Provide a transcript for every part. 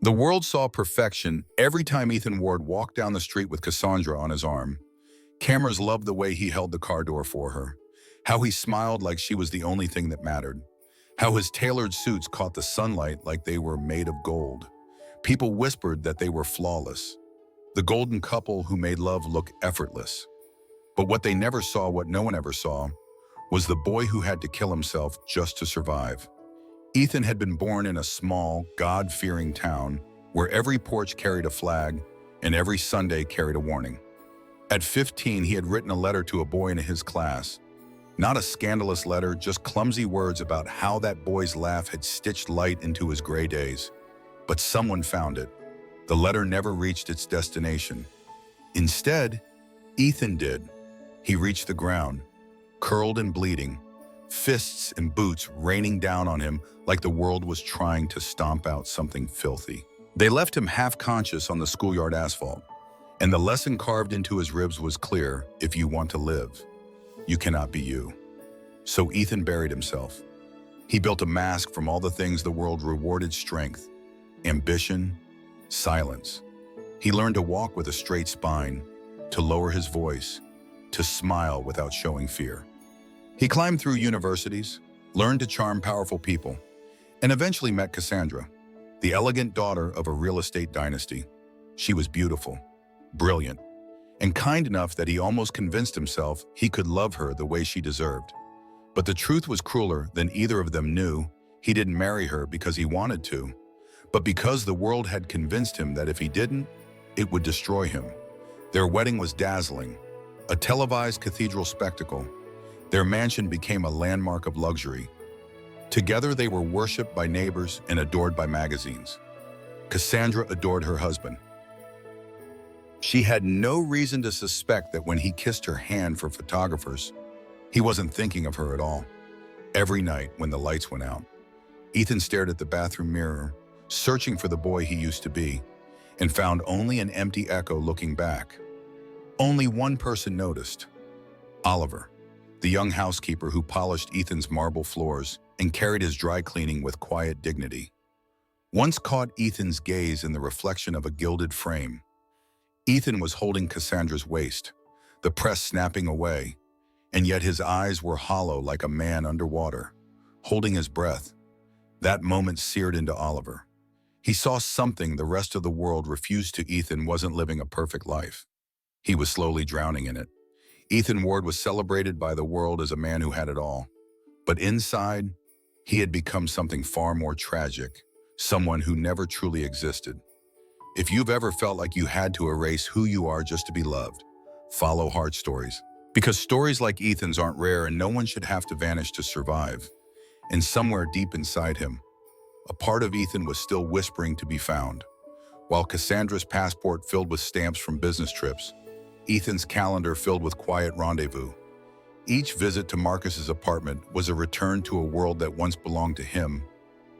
The world saw perfection every time Ethan Ward walked down the street with Cassandra on his arm. Cameras loved the way he held the car door for her, how he smiled like she was the only thing that mattered, how his tailored suits caught the sunlight like they were made of gold. People whispered that they were flawless, the golden couple who made love look effortless. But what they never saw, what no one ever saw, was the boy who had to kill himself just to survive. Ethan had been born in a small, God-fearing town where every porch carried a flag and every Sunday carried a warning. At 15, he had written a letter to a boy in his class. Not a scandalous letter, just clumsy words about how that boy's laugh had stitched light into his gray days. But someone found it. The letter never reached its destination. Instead, Ethan did. He reached the ground, curled and bleeding, fists and boots raining down on him like the world was trying to stomp out something filthy. They left him half-conscious on the schoolyard asphalt, and the lesson carved into his ribs was clear: if you want to live, you cannot be you. So Ethan buried himself. He built a mask from all the things the world rewarded: strength, ambition, silence. He learned to walk with a straight spine, to lower his voice, to smile without showing fear. He climbed through universities, learned to charm powerful people, and eventually met Cassandra, the elegant daughter of a real estate dynasty. She was beautiful, brilliant, and kind enough that he almost convinced himself he could love her the way she deserved. But the truth was crueler than either of them knew. He didn't marry her because he wanted to, but because the world had convinced him that if he didn't, it would destroy him. Their wedding was dazzling, a televised cathedral spectacle. Their mansion became a landmark of luxury. Together they were worshipped by neighbors and adored by magazines. Cassandra adored her husband. She had no reason to suspect that when he kissed her hand for photographers, he wasn't thinking of her at all. Every night when the lights went out, Ethan stared at the bathroom mirror, searching for the boy he used to be, and found only an empty echo looking back. Only one person noticed: Oliver, the young housekeeper who polished Ethan's marble floors and carried his dry cleaning with quiet dignity. Once caught Ethan's gaze in the reflection of a gilded frame. Ethan was holding Cassandra's waist, the press snapping away, and yet his eyes were hollow like a man underwater, holding his breath. That moment seared into Oliver. He saw something the rest of the world refused to. Ethan wasn't living a perfect life. He was slowly drowning in it. Ethan Ward was celebrated by the world as a man who had it all. But inside, he had become something far more tragic, someone who never truly existed. If you've ever felt like you had to erase who you are just to be loved, follow Heart Stories. Because stories like Ethan's aren't rare, and no one should have to vanish to survive. And somewhere deep inside him, a part of Ethan was still whispering to be found. While Cassandra's passport filled with stamps from business trips, Ethan's calendar filled with quiet rendezvous. Each visit to Marcus's apartment was a return to a world that once belonged to him,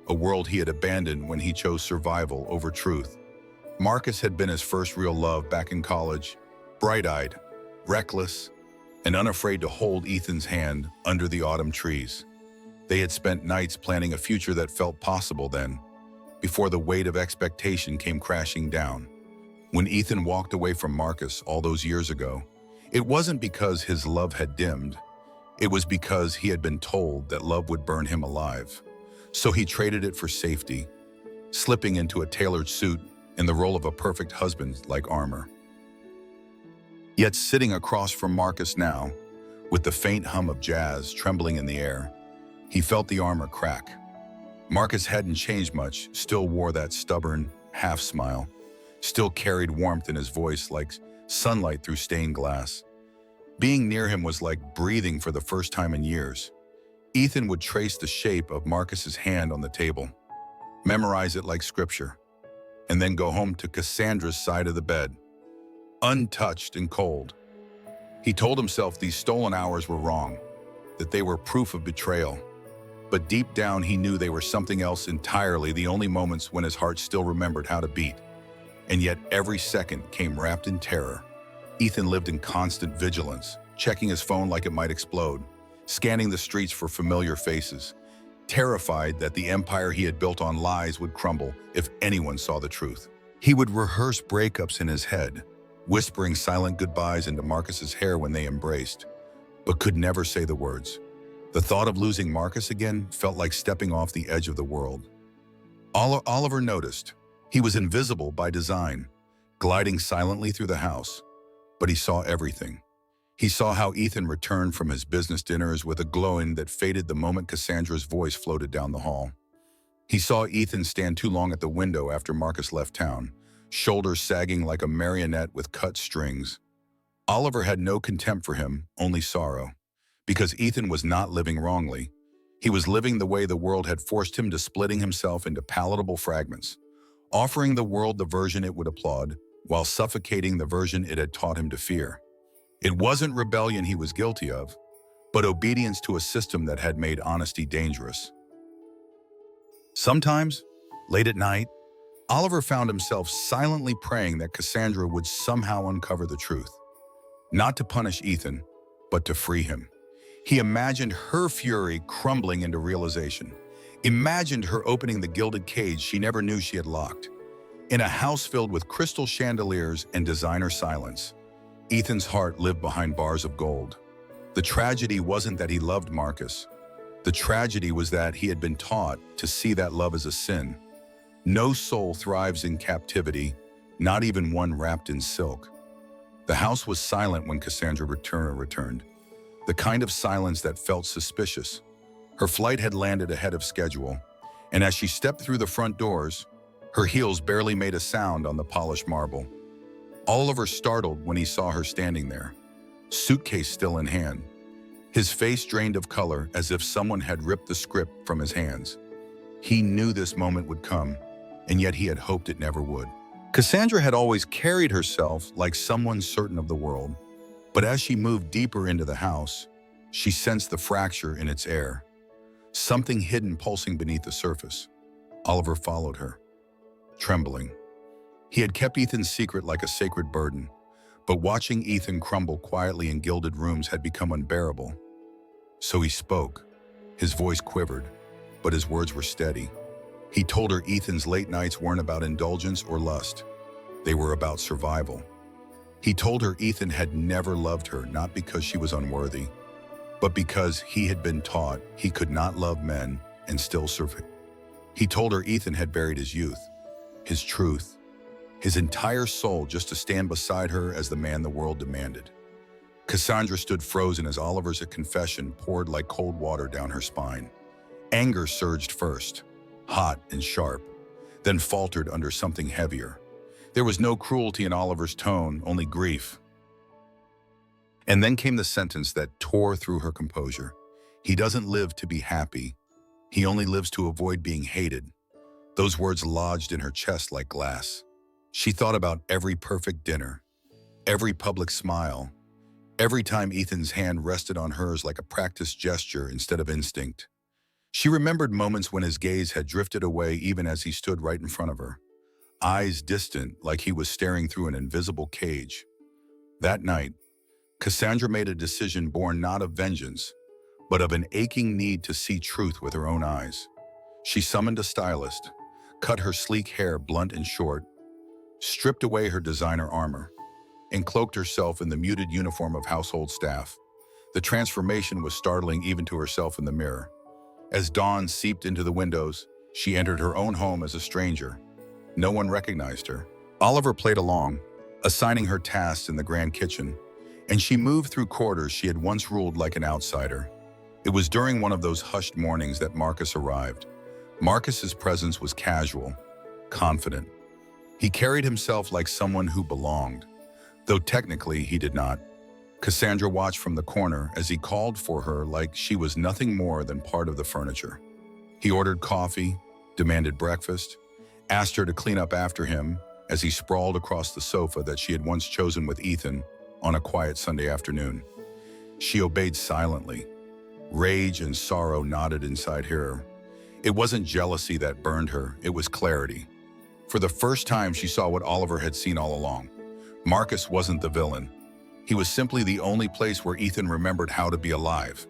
a world he had abandoned when he chose survival over truth. Marcus had been his first real love back in college, bright-eyed, reckless, and unafraid to hold Ethan's hand under the autumn trees. They had spent nights planning a future that felt possible then, before the weight of expectation came crashing down. When Ethan walked away from Marcus all those years ago, it wasn't because his love had dimmed. It was because he had been told that love would burn him alive. So he traded it for safety, slipping into a tailored suit in the role of a perfect husband like armor. Yet sitting across from Marcus now, with the faint hum of jazz trembling in the air, he felt the armor crack. Marcus hadn't changed much, still wore that stubborn half-smile, still carried warmth in his voice like sunlight through stained glass. Being near him was like breathing for the first time in years. Ethan would trace the shape of Marcus's hand on the table, memorize it like scripture, and then go home to Cassandra's side of the bed, untouched and cold. He told himself these stolen hours were wrong, that they were proof of betrayal. But deep down he knew they were something else entirely, the only moments when his heart still remembered how to beat. And yet every second came wrapped in terror. Ethan lived in constant vigilance, checking his phone like it might explode, scanning the streets for familiar faces, terrified that the empire he had built on lies would crumble if anyone saw the truth. He would rehearse breakups in his head, whispering silent goodbyes into Marcus's hair when they embraced, but could never say the words. The thought of losing Marcus again felt like stepping off the edge of the world. Oliver noticed. He was invisible by design, gliding silently through the house, but he saw everything. He saw how Ethan returned from his business dinners with a glow that faded the moment Cassandra's voice floated down the hall. He saw Ethan stand too long at the window after Marcus left town, shoulders sagging like a marionette with cut strings. Oliver had no contempt for him, only sorrow. Because Ethan was not living wrongly. He was living the way the world had forced him to, splitting himself into palatable fragments, offering the world the version it would applaud, while suffocating the version it had taught him to fear. It wasn't rebellion he was guilty of, but obedience to a system that had made honesty dangerous. Sometimes, late at night, Oliver found himself silently praying that Cassandra would somehow uncover the truth. Not to punish Ethan, but to free him. He imagined her fury crumbling into realization. Imagined her opening the gilded cage she never knew she had locked. In a house filled with crystal chandeliers and designer silence, Ethan's heart lived behind bars of gold. The tragedy wasn't that he loved Marcus. The tragedy was that he had been taught to see that love as a sin. No soul thrives in captivity, not even one wrapped in silk. The house was silent when Cassandra returned. The kind of silence that felt suspicious. Her flight had landed ahead of schedule, and as she stepped through the front doors, her heels barely made a sound on the polished marble. Oliver startled when he saw her standing there, suitcase still in hand. His face drained of color as if someone had ripped the script from his hands. He knew this moment would come, and yet he had hoped it never would. Cassandra had always carried herself like someone certain of the world, but as she moved deeper into the house, she sensed the fracture in its air, something hidden pulsing beneath the surface. Oliver followed her, trembling. He had kept Ethan's secret like a sacred burden, but watching Ethan crumble quietly in gilded rooms had become unbearable. So he spoke. His voice quivered, but his words were steady. He told her Ethan's late nights weren't about indulgence or lust. They were about survival. He told her Ethan had never loved her, not because she was unworthy, but because he had been taught he could not love men and still serve. He told her Ethan had buried his youth, his truth, his entire soul just to stand beside her as the man the world demanded. Cassandra stood frozen as Oliver's confession poured like cold water down her spine. Anger surged first, hot and sharp, then faltered under something heavier. There was no cruelty in Oliver's tone, only grief. And then came the sentence that tore through her composure. He doesn't live to be happy. He only lives to avoid being hated. Those words lodged in her chest like glass. She thought about every perfect dinner, every public smile, every time Ethan's hand rested on hers like a practiced gesture instead of instinct. She remembered moments when his gaze had drifted away even as he stood right in front of her, eyes distant like he was staring through an invisible cage. That night, Cassandra made a decision born not of vengeance, but of an aching need to see truth with her own eyes. She summoned a stylist, cut her sleek hair blunt and short, stripped away her designer armor, and cloaked herself in the muted uniform of household staff. The transformation was startling even to herself in the mirror. As dawn seeped into the windows, she entered her own home as a stranger. No one recognized her. Oliver played along, assigning her tasks in the grand kitchen, and she moved through corridors she had once ruled like an outsider. It was during one of those hushed mornings that Marcus arrived. Marcus's presence was casual, confident. He carried himself like someone who belonged, though technically he did not. Cassandra watched from the corner as he called for her like she was nothing more than part of the furniture. He ordered coffee, demanded breakfast, asked her to clean up after him as he sprawled across the sofa that she had once chosen with Ethan on a quiet Sunday afternoon. She obeyed silently. Rage and sorrow knotted inside her. It wasn't jealousy that burned her, it was clarity. For the first time, she saw what Oliver had seen all along. Marcus wasn't the villain. He was simply the only place where Ethan remembered how to be alive.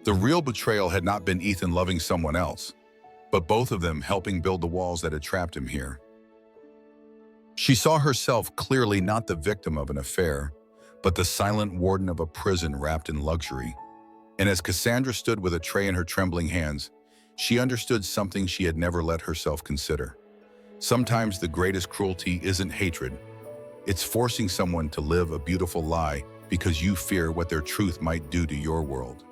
The real betrayal had not been Ethan loving someone else, but both of them helping build the walls that had trapped him here. She saw herself clearly not the victim of an affair, but the silent warden of a prison wrapped in luxury. And as Cassandra stood with a tray in her trembling hands, she understood something she had never let herself consider. Sometimes the greatest cruelty isn't hatred. It's forcing someone to live a beautiful lie because you fear what their truth might do to your world.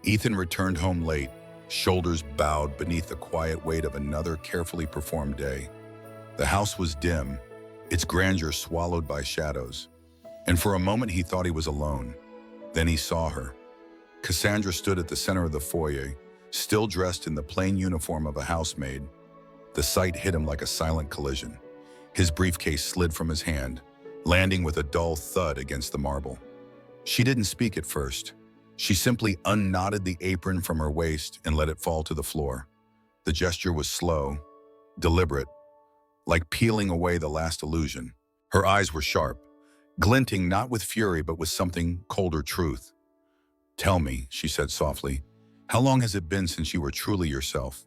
Ethan returned home late, shoulders bowed beneath the quiet weight of another carefully performed day. The house was dim, its grandeur swallowed by shadows. And for a moment he thought he was alone. Then he saw her. Cassandra stood at the center of the foyer, still dressed in the plain uniform of a housemaid. The sight hit him like a silent collision. His briefcase slid from his hand, landing with a dull thud against the marble. She didn't speak at first. She simply unknotted the apron from her waist and let it fall to the floor. The gesture was slow, deliberate, like peeling away the last illusion. Her eyes were sharp, glinting not with fury but with something colder truth. "Tell me," she said softly, "how long has it been since you were truly yourself?"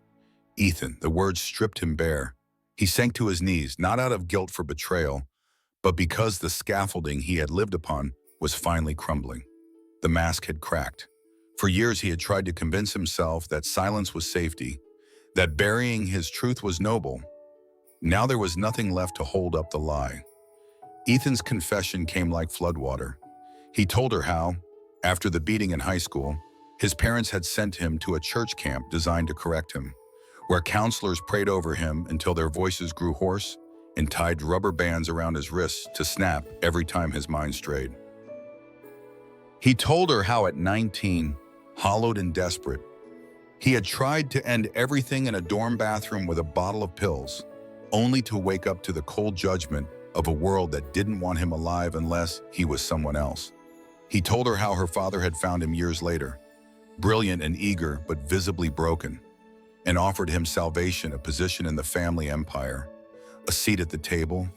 Ethan, the words stripped him bare. He sank to his knees, not out of guilt for betrayal, but because the scaffolding he had lived upon was finally crumbling. The mask had cracked. For years he had tried to convince himself that silence was safety, that burying his truth was noble. Now there was nothing left to hold up the lie. Ethan's confession came like floodwater. He told her how, after the beating in high school, his parents had sent him to a church camp designed to correct him, where counselors prayed over him until their voices grew hoarse and tied rubber bands around his wrists to snap every time his mind strayed. He told her how at 19, hollowed and desperate, he had tried to end everything in a dorm bathroom with a bottle of pills, only to wake up to the cold judgment of a world that didn't want him alive unless he was someone else. He told her how her father had found him years later, brilliant and eager but visibly broken, and offered him salvation, a position in the family empire, a seat at the table,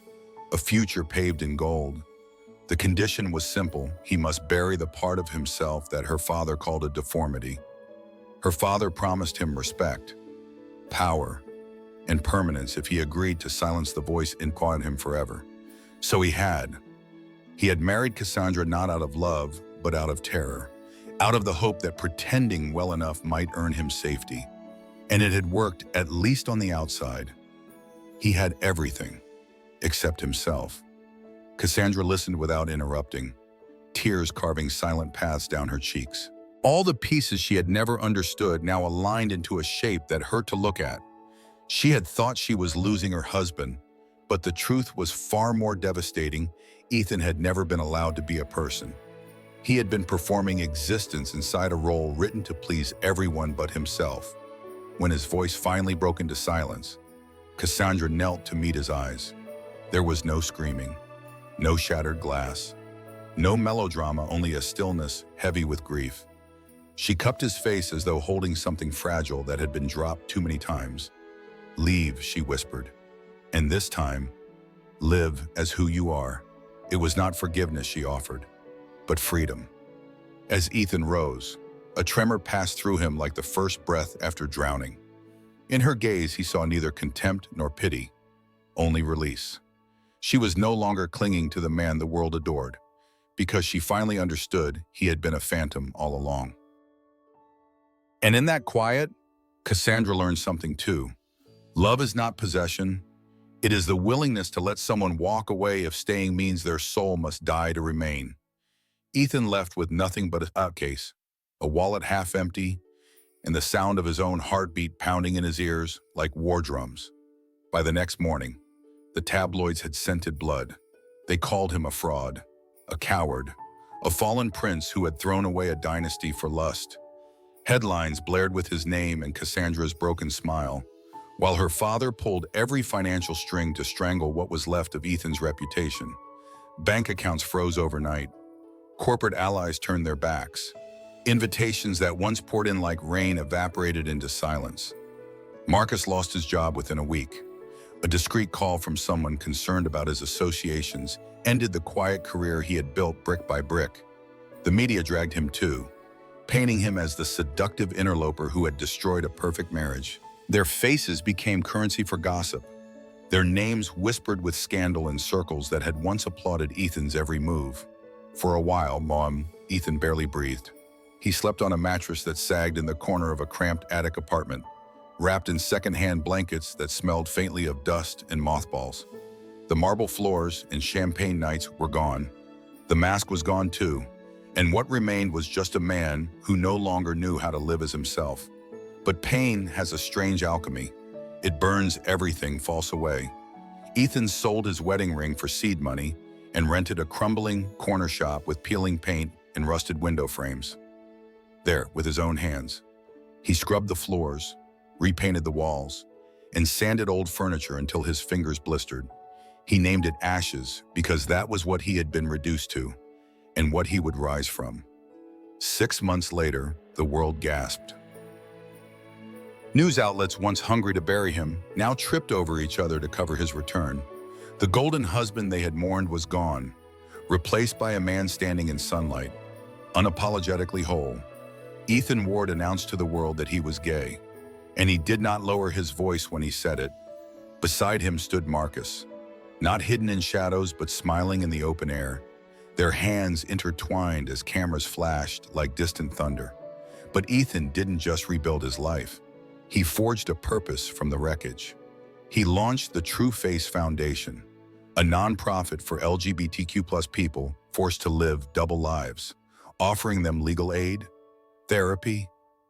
a future paved in gold. The condition was simple: he must bury the part of himself that her father called a deformity. Her father promised him respect, power, and permanence if he agreed to silence the voice inside him forever. So he had. He had married Cassandra not out of love, but out of terror, out of the hope that pretending well enough might earn him safety. And it had worked, at least on the outside. He had everything, except himself. Cassandra listened without interrupting, tears carving silent paths down her cheeks. All the pieces she had never understood now aligned into a shape that hurt to look at. She had thought she was losing her husband, but the truth was far more devastating. Ethan had never been allowed to be a person. He had been performing existence inside a role written to please everyone but himself. When his voice finally broke into silence, Cassandra knelt to meet his eyes. There was no screaming, no shattered glass, no melodrama, only a stillness heavy with grief. She cupped his face as though holding something fragile that had been dropped too many times. "Leave," she whispered, "and this time, live as who you are." It was not forgiveness she offered, but freedom. As Ethan rose, a tremor passed through him like the first breath after drowning. In her gaze, he saw neither contempt nor pity, only release. She was no longer clinging to the man the world adored, because she finally understood he had been a phantom all along. And in that quiet, Cassandra learned something too. Love is not possession. It is the willingness to let someone walk away if staying means their soul must die to remain. Ethan left with nothing but a suitcase, a wallet half empty, and the sound of his own heartbeat pounding in his ears like war drums. By the next morning, the tabloids had scented blood. They called him a fraud, a coward, a fallen prince who had thrown away a dynasty for lust. Headlines blared with his name and Cassandra's broken smile, while her father pulled every financial string to strangle what was left of Ethan's reputation. Bank accounts froze overnight. Corporate allies turned their backs. Invitations that once poured in like rain evaporated into silence. Marcus lost his job within a week. A discreet call from someone concerned about his associations ended the quiet career he had built brick by brick. The media dragged him too. painting him as the seductive interloper who had destroyed a perfect marriage. Their faces became currency for gossip, their names whispered with scandal in circles that had once applauded Ethan's every move. For a while, Ethan barely breathed. He slept on a mattress that sagged in the corner of a cramped attic apartment, wrapped in second-hand blankets that smelled faintly of dust and mothballs. The marble floors and champagne nights were gone. The mask was gone too, and what remained was just a man who no longer knew how to live as himself. But pain has a strange alchemy. It burns everything false away. Ethan sold his wedding ring for seed money and rented a crumbling corner shop with peeling paint and rusted window frames. There, with his own hands, he scrubbed the floors, repainted the walls, and sanded old furniture until his fingers blistered. He named it Ashes because that was what he had been reduced to and what he would rise from. 6 months later, the world gasped. News outlets once hungry to bury him now tripped over each other to cover his return. The golden husband they had mourned was gone, replaced by a man standing in sunlight, unapologetically whole. Ethan Ward announced to the world that he was gay, and he did not lower his voice when he said it. Beside him stood Marcus, not hidden in shadows but smiling in the open air, their hands intertwined as cameras flashed like distant thunder. But Ethan didn't just rebuild his life. He forged a purpose from the wreckage. He launched the TrueFace Foundation, a nonprofit for LGBTQ+ people forced to live double lives, offering them legal aid, therapy,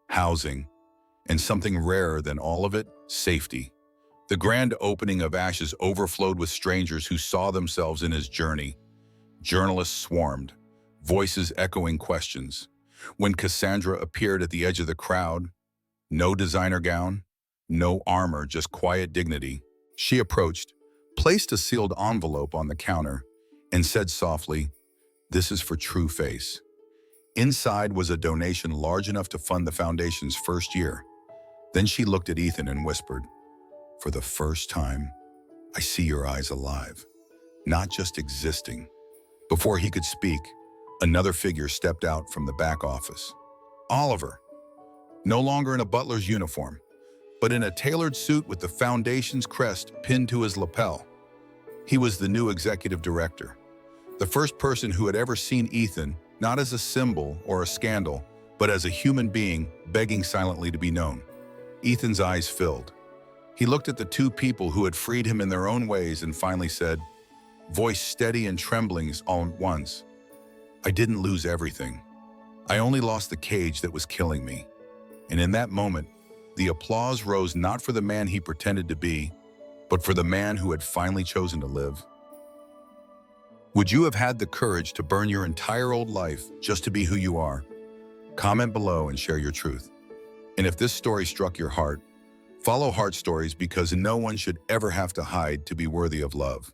housing, and something rarer than all of it, safety. The grand opening of Ashes overflowed with strangers who saw themselves in his journey. Journalists swarmed, voices echoing questions. When Cassandra appeared at the edge of the crowd, no designer gown, no armor, just quiet dignity, she approached, placed a sealed envelope on the counter, and said softly, "This is for TrueFace." Inside was a donation large enough to fund the foundation's first year. Then she looked at Ethan and whispered, "For the first time, I see your eyes alive, not just existing." Before he could speak, another figure stepped out from the back office. Oliver, no longer in a butler's uniform, but in a tailored suit with the foundation's crest pinned to his lapel. He was the new executive director, the first person who had ever seen Ethan not as a symbol or a scandal, but as a human being begging silently to be known. Ethan's eyes filled. He looked at the two people who had freed him in their own ways and finally said, voice steady and trembling all at once, "I didn't lose everything. I only lost the cage that was killing me." And in that moment, the applause rose not for the man he pretended to be, but for the man who had finally chosen to live. Would you have had the courage to burn your entire old life just to be who you are? Comment below and share your truth. And if this story struck your heart, follow Heart Stories because no one should ever have to hide to be worthy of love.